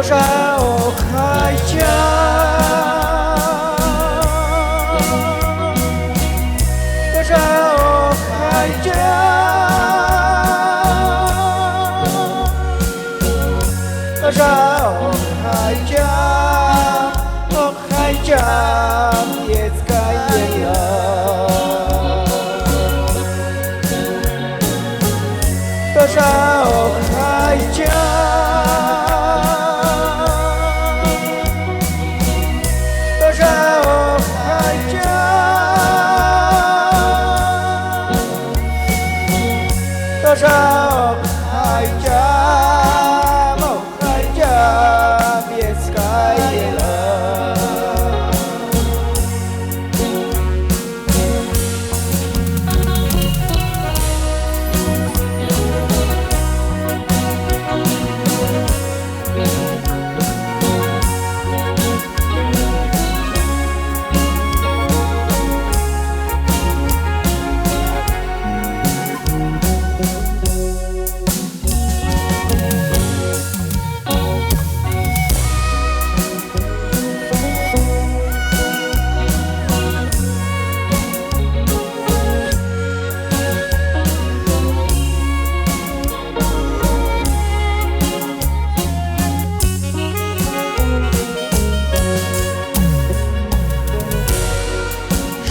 sao khai cha sao khai cha sao khai cha jest kajela sao khai cha sao khai cha jest kajela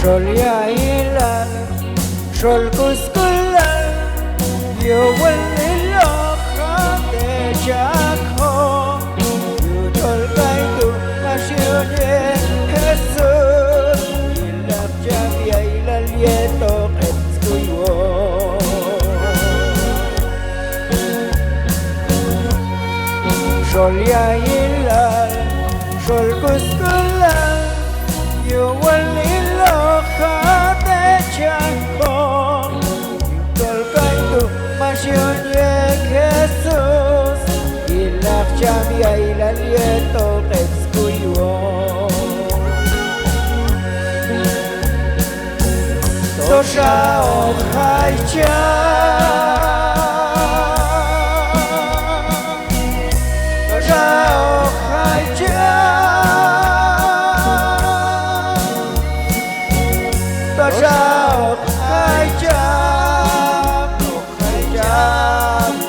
Sol yailan, sol kuskulan, yowal niloka de chakho, yutol kaitu nasyonye Jesus, ilap jamia ilal yetok etskuywo. Sol yailan, sol kuskulan, yowal Jesus, ilak jamia ilal yetok etskuywo. Sao khai cha sao khai cha sao khai cha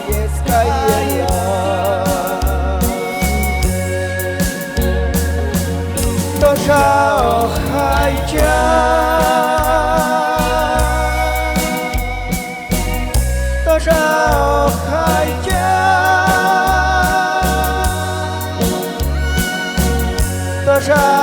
jest kajela sao khai cha sao khai cha sao